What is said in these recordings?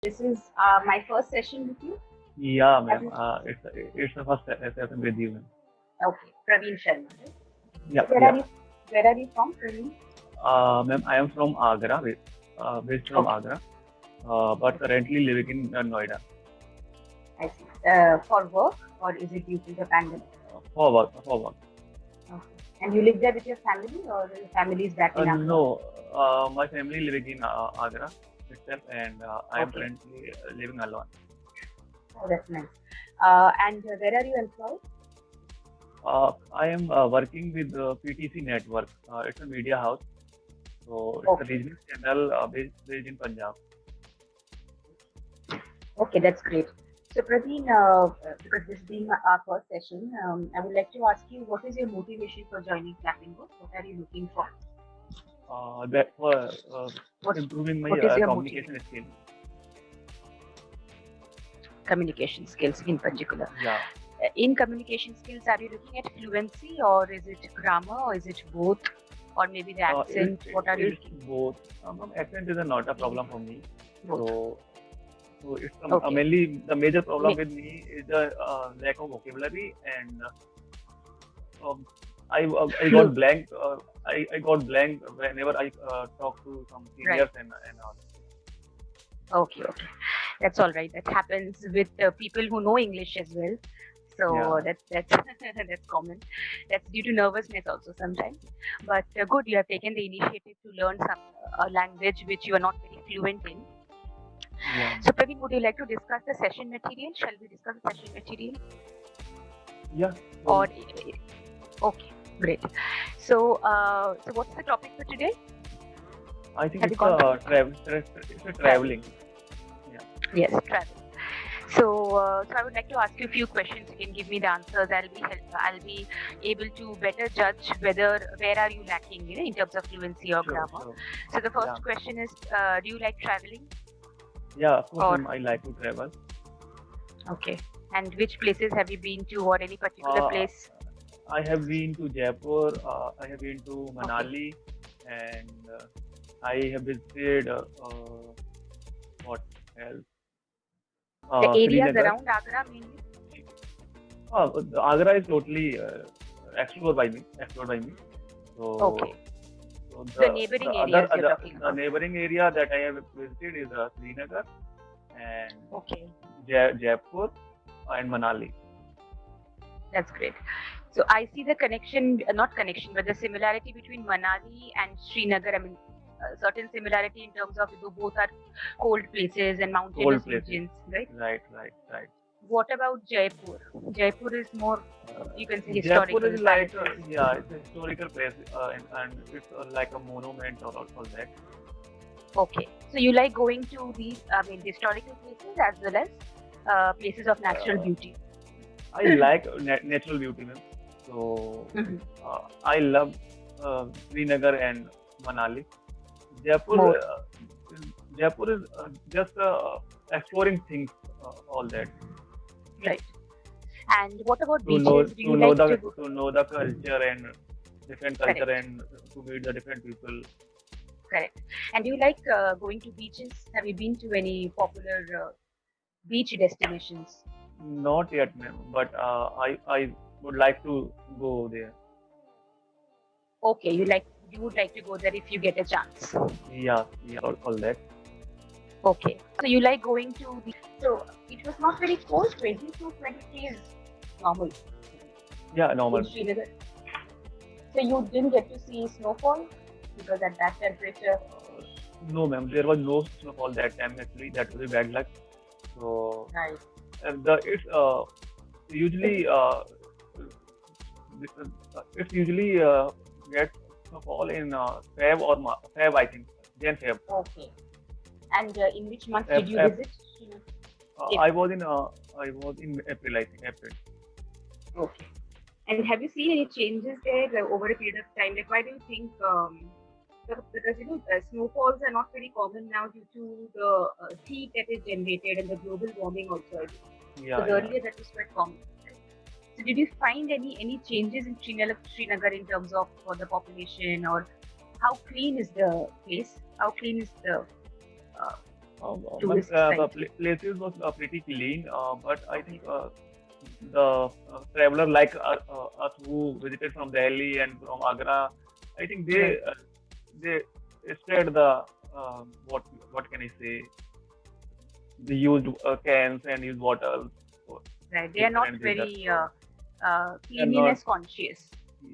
This is my first session with you. Yeah, Have ma'am. you? It's the first session with you, ma'am. Okay, Praveen Sharma. Right? Yeah, So where are yeah. you? Where are you from, Praveen? Ma'am, I am from Agra, based from Okay, Agra, but okay, currently living in Noida. I see. For work, or is it due to the pandemic? For work, for work. Okay. And you live there with your family, or your family is back in Agra? No, my family living in Agra itself, and I am Okay. currently living alone. Oh, that's nice. And where are you employed? I am working with PTC Network. It's a media house, so it's a Okay. regional channel based in Punjab. Okay, that's great. So Praveen, because this being our first session, I would like to ask you, what is your motivation for joining Flamingo? What are you looking for? That for What improving my What is your motivation? communication skill. Communication skills in particular. Yeah. In communication skills, are you looking at fluency, or is it grammar, or is it both, or maybe the accent? What are you It's looking? both. Accent is not a problem for me. Both. So, so it's Okay. mainly the major problem Ma- with me is the lack of vocabulary, and um, I Flu. got blank. I got blank whenever I talk to some Right. seniors and all. Okay. Okay. That's all right. That happens with people who know English as well. So Yeah. that's that's common. That's due to nervousness also sometimes. But good, you have taken the initiative to learn some a language which you are not very fluent in. Yeah. So Praveen, would you like to discuss the session material? Shall we discuss the session material? Yeah. Or So okay, great. So what's the topic for today? I think Have you it's gone through it's a traveling? traveling. Yeah. Yes, travel. So I would like to ask you a few questions. You can give me the answers. I'll be able to better judge where are you lacking, in terms of fluency or Sure. grammar. Sure. So the Yeah. first question is, do you like traveling? Yeah. Of course, Or ma'am. I like to travel. okay, and which places have you been to, or any particular Uh, place? I have been to Jaipur. I have been to Okay, Manali, and I have visited what else? the areas Srinagar. around Agra mainly. The Agra is totally explored by me. Explored by me. Okay, So, so the the neighboring other areas you're talking the about. neighboring area that I have visited is Srinagar and Okay, Jaipur and Manali. that's great. So I see the connection, not connection, but the similarity between Manali and Srinagar. I mean, certain similarity in terms of both are cold places and Cold mountainous places. regions, right? Right. Right. Right. What about Jaipur? Jaipur is more, you can say, Jaipur historical is like, palaces. yeah, it's a historical place, and it's like a monument or all that. Okay, so you like going to these, I mean, historical places as well as places of natural Uh, beauty. I like natural beauty, man. So Mhm. I love Srinagar and Manali. Jaipur, More, Jaipur is just exploring things, all that right? And what about to know beaches? Do to you know like the to go? to know the culture and different culture Correct. and to meet the different people. Correct. And do you like going to beaches? Have you been to any popular beach destinations? Not yet, ma'am, but I would like to go there. Okay, you would like to go there if you get a chance. Yeah, yeah, all that. Okay. So you like going to the so it was not very cold, 20 to 23 is normal Yeah, in normal. Srinagar. So you didn't get to see snowfall because at that temperature, Uh, no, ma'am, there was no snowfall that time actually. That was a bad luck. So right. the usually it's usually gets snowfall in Feb, I think, Jan Feb. Okay. And in which month F, did you F, visit? Srinagar? I April. was in April, I think, April. Okay. And have you seen any changes there over a period of time? Like, why do you think? Because snowfalls are not very common now due to the heat that is generated and the global warming also. I think. Yeah, Because yeah. earlier that was quite common. Right? So, did you find any changes in Srinagar in terms of the population, or how clean is the place? How clean is the uh, tourist The site? places was pretty clean, but I think the traveler like us who visited from Delhi and from Agra, I think Right, they spread the what can I say? They used cans and used bottles for right. They are not different reasons. very So they are not. cleanliness conscious.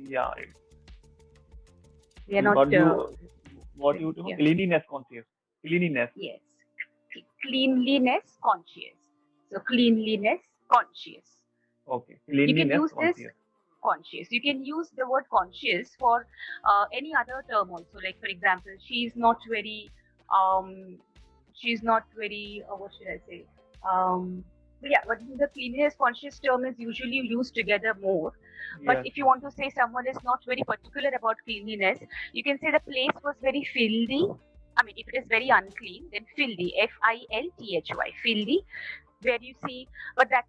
Yeah, They are not. what you Yeah. cleanliness conscious, cleanliness. Yes. Cleanliness conscious. So cleanliness conscious. Okay, You can cleanliness use this conscious. conscious. You can use the word conscious for any other term also. Like for example, um, she's not very. What should I say? But yeah, but the cleanliness conscious term is usually used together more. But Yes, if you yes. want to say someone is not very particular about cleanliness, you can say the place was very filthy. I mean, if it is very unclean, then filthy, filthy, filthy, where you see, but that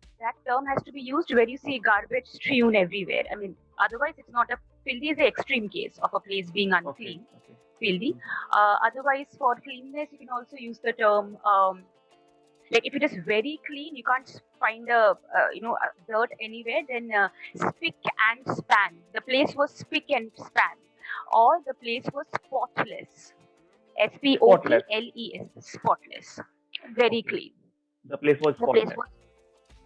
term has to be used where you see garbage strewn everywhere. I mean, otherwise it's not a filthy is the extreme case of a place being Okay, unclean, okay. filthy. Mhm. Otherwise, for cleanliness, you can also use the term like if it is very clean, you can't find a dirt anywhere. Then spick and span. The place was spick and span, or the place was spotless. Spotless. Spotless, spotless, very Okay. clean. The place was The place spotless. was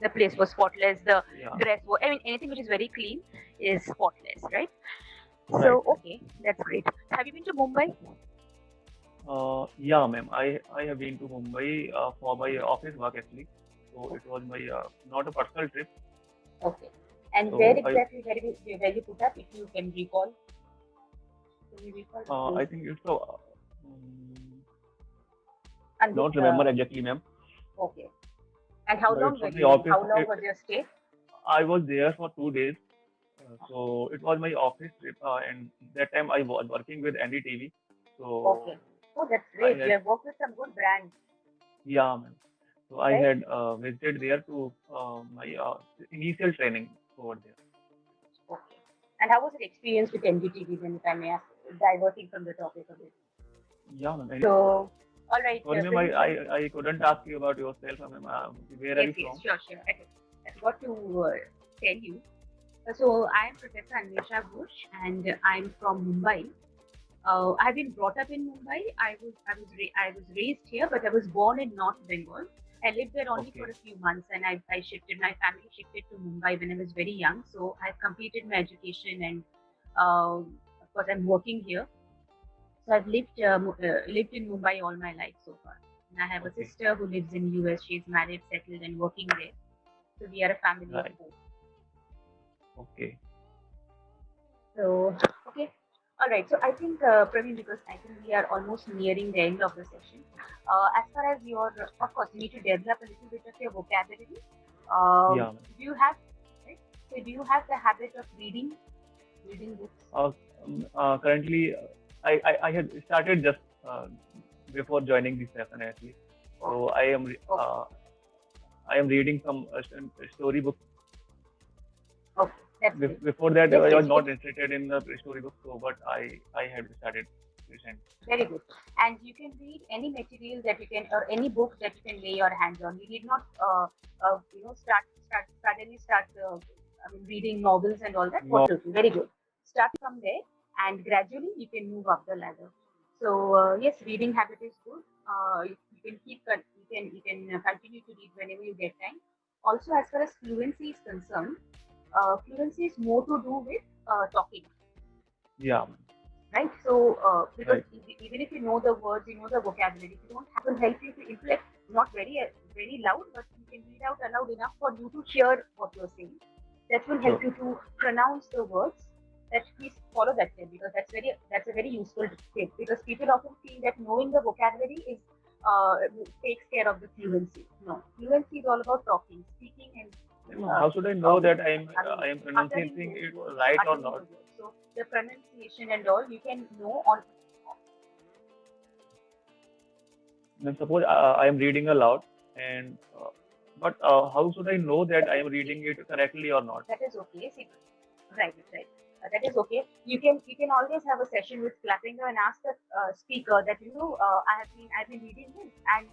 the place was spotless. The Yeah. dress was. I mean, anything which is very clean is spotless, right? Right, So right. okay, that's great. Have you been to Mumbai? Yeah, ma'am. I have been to Mumbai for my office work actually. So it was my not a personal trip. Okay. And where So exactly where you put up, if you can recall? Can you recall the I place? think it's um, And which, not remember exactly, ma'am. okay. And how But long it were was my you? office. How long was your stay? I was there for 2 days. So it was my office trip, and that time I was working with NDTV. So Okay. Oh, that's I great. You had, have worked with some good brands, yeah, ma'am. So I right? had visited there to my initial training over there. Okay. And how was your experience with NDTV then, if I may ask, diverting from the topic a bit? Yeah, ma'am. So, all right, Sorry, ma'am, Praveen, so I couldn't ask you about yourself, ma'am. Where are yes, you yes, from? sure, sure. I forgot to tell you. So I am Professor Anvesha Ghosh, and I'm from Mumbai. I've been brought up in Mumbai. I was raised here, but I was born in North Bengal. I lived there only for Okay, a few months, and I shifted. My family shifted to Mumbai when I was very young. So I've completed my education, and of course I'm working here. So I've lived in Mumbai all my life so far. And I have a okay, sister who lives in US. She's married, settled, and working there. So we are a family of right, four. okay. So okay, all right. So I think Praveen, because I think we are almost nearing the end of the session. As far as your, of course, you need to develop a little bit of your vocabulary. Yeah, ma'am. Do you have, right? So do you have the habit of reading books? Uh, Currently, I had started just before joining this session actually. So Okay, okay, I am reading some story books. okay. That's great. Before that, Yes, I was yes. not interested in the story books, so but I had started recently. Very good. And you can read any material that you can, or any book that you can lay your hands on. You need not, suddenly start, reading novels and all that. No, What to do? Very good. Start from there, and gradually you can move up the ladder. So yes, reading habit is good. You can continue to read whenever you get time. Also, as far as fluency is concerned, fluency is more to do with talking, yeah, ma'am. right? So, because Right. even if you know the words, you know the vocabulary, if you don't have, it will help you to intellect, not very loud, but you can read out aloud enough for you to hear what you're saying. That will help Sure. you to pronounce the words. That please follow that tip, because that's a very useful tip, because people often feel that knowing the vocabulary is takes care of the fluency. No, fluency is all about talking, speaking, and No, how should I know that I mean, I am pronouncing uttering those it words, right or uttering not? the words. So the pronunciation and all you can know on. Then suppose I am reading aloud, and but how should I know that I am See, reading it correctly or not? that is okay. See, right, right. That is okay. You can always have a session with clapping and ask the speaker that I've been reading this, and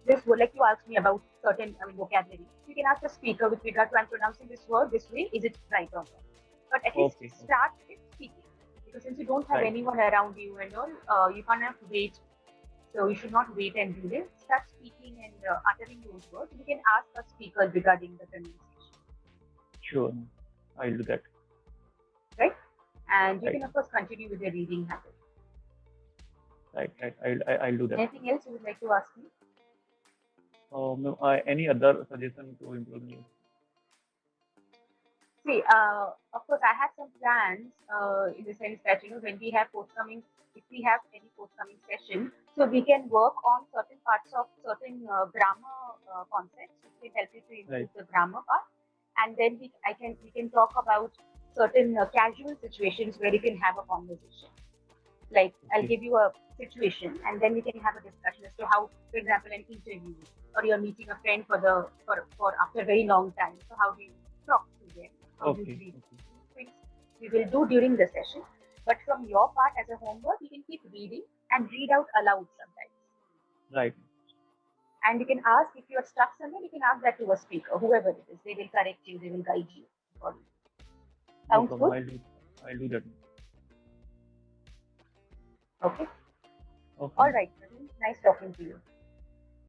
this word, like you asked me about certain vocabulary, you can ask the speaker with regard to I'm pronouncing this word this way, is it right or wrong? But at least Okay. Okay. start with speaking. Because since you don't have Right. anyone around you and all, you can't have to wait. So you should not wait and do this. Start speaking and uttering those words. You can ask a speaker regarding the pronunciation, Sure. I'll do that. right? And you Right. can of course continue with your reading habit. Right. I'll do that. Anything else you would like to ask me? No, any other suggestion to improve English? See, of course, I had some plans in the sense that when we have forthcoming, if we have any forthcoming session, so we can work on certain parts of certain grammar concepts, which can help you to improve Right. the grammar part, and then we can talk about certain casual situations where you can have a conversation. Like I'll Okay. give you a situation, and then we can have a discussion as to how, for example, an interview or you're meeting a friend for after a very long time. So how do you talk to them? How do you Okay. greet Okay. them? Things we will do during the session. But from your part as a homework, you can keep reading and read out aloud sometimes. Right. And you can ask if you are stuck somewhere, you can ask that to a speaker, whoever it is. They will correct you, they will guide you. No Sounds problem. good? I'll do that. Okay. Okay. All right. Nice talking to you.